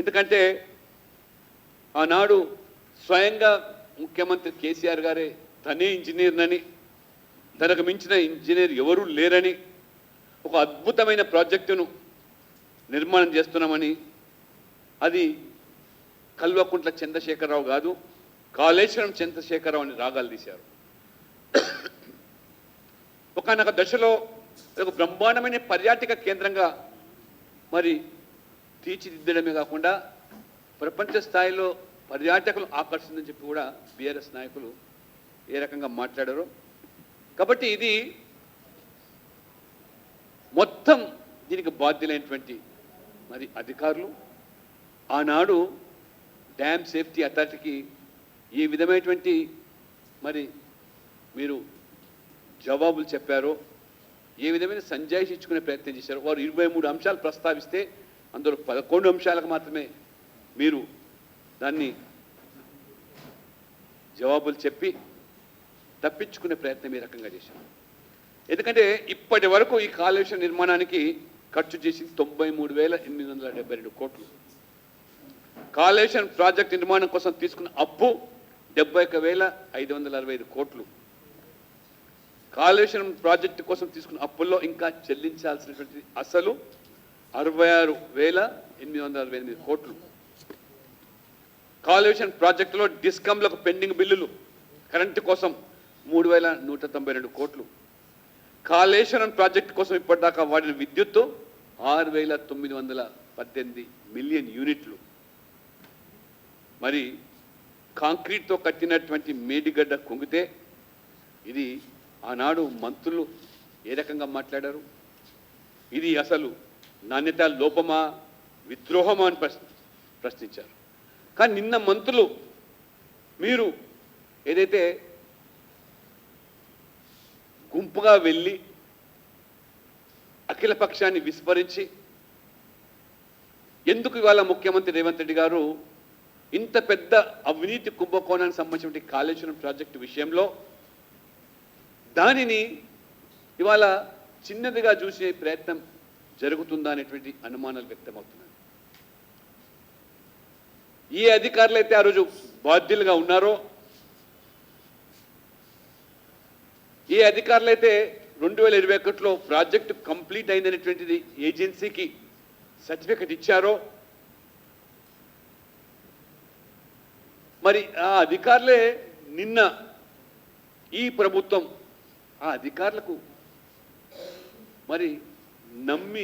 ఎందుకంటే ఆనాడు స్వయంగా ముఖ్యమంత్రి కేసీఆర్ గారే తనే ఇంజనీర్నని, తనకు మించిన ఇంజనీర్ ఎవరూ లేరని, ఒక అద్భుతమైన ప్రాజెక్టును నిర్మాణం చేస్తున్నామని, అది కల్వకుంట్ల చంద్రశేఖరరావు కాదు కాళేశ్వరం చంద్రశేఖరరావు అని రాగాలు తీశారు. ఒకనొక దశలో ఒక బ్రహ్మాండమైన పర్యాటక కేంద్రంగా మరి తీర్చిదిద్దడమే కాకుండా ప్రపంచ స్థాయిలో పర్యాటకులు ఆకర్షిందని చెప్పి కూడా బీఆర్ఎస్ నాయకులు ఏ రకంగా మాట్లాడారు. కాబట్టి ఇది మొత్తం దీనికి బాధ్యులైనటువంటి మరి అధికారులు ఆనాడు డ్యామ్ సేఫ్టీ అథారిటీకి ఏ విధమైనటువంటి మరి మీరు జవాబులు చెప్పారో, ఏ విధమైన సంజాయిషి ఇచ్చుకునే ప్రయత్నం చేశారో. వారు 23 అంశాలు ప్రస్తావిస్తే అందులో 11 అంశాలకు మాత్రమే మీరు దాన్ని జవాబులు చెప్పి తప్పించుకునే ప్రయత్నం ఈ రకంగా చేశారు. ఎందుకంటే ఇప్పటి వరకు ఈ కాళేశ్వరం నిర్మాణానికి ఖర్చు చేసింది 93,872 కోట్లు. కాళేశ్వరం ప్రాజెక్ట్ నిర్మాణం కోసం తీసుకున్న అప్పు 71,565 కోట్లు. కాళేశ్వరం ప్రాజెక్టు కోసం తీసుకున్న అప్పుల్లో ఇంకా చెల్లించాల్సినటువంటి అసలు 66,868 కోట్లు. కాళేశ్వరం ప్రాజెక్టులో డిస్కంలకు పెండింగ్ బిల్లులు కరెంటు కోసం 3,192 కోట్లు. కాళేశ్వరం ప్రాజెక్టు కోసం ఇప్పటిదాకా వాడిన విద్యుత్తు 6,918 మిలియన్ యూనిట్లు. మరి కాంక్రీట్తో కట్టినటువంటి మేడిగడ్డ కుంగితే ఇది ఆనాడు మంత్రులు ఏ రకంగా మాట్లాడారు? ఇది అసలు నాణ్యత లోపమా, విద్రోహమా అని ప్రశ్నించారు. కానీ నిన్న మంత్రులు మీరు ఏదైతే గుంపుగా వెళ్ళి అఖిల పక్షాన్ని విస్మరించి ఎందుకు ఇవాళ ముఖ్యమంత్రి రేవంత్ రెడ్డి గారు ఇంత పెద్ద అవినీతి కుంభకోణానికి సంబంధించిన కాళేశ్వరం ప్రాజెక్టు విషయంలో దానిని ఇవాళ చిన్నదిగా చూసే ప్రయత్నం జరుగుతుందా అనేటువంటి అనుమానాలు వ్యక్తమవుతున్నాయి. ఏ అధికారులు అయితే ఆ రోజు బాధ్యులుగా ఉన్నారో, ఏ అధికారులైతే 2021లో ప్రాజెక్టు కంప్లీట్ అయిందనేటువంటిది ఏజెన్సీకి సర్టిఫికెట్ ఇచ్చారో, మరి ఆ అధికారులే నిన్న ఈ ప్రభుత్వం ఆ అధికారులకు మరి నమ్మి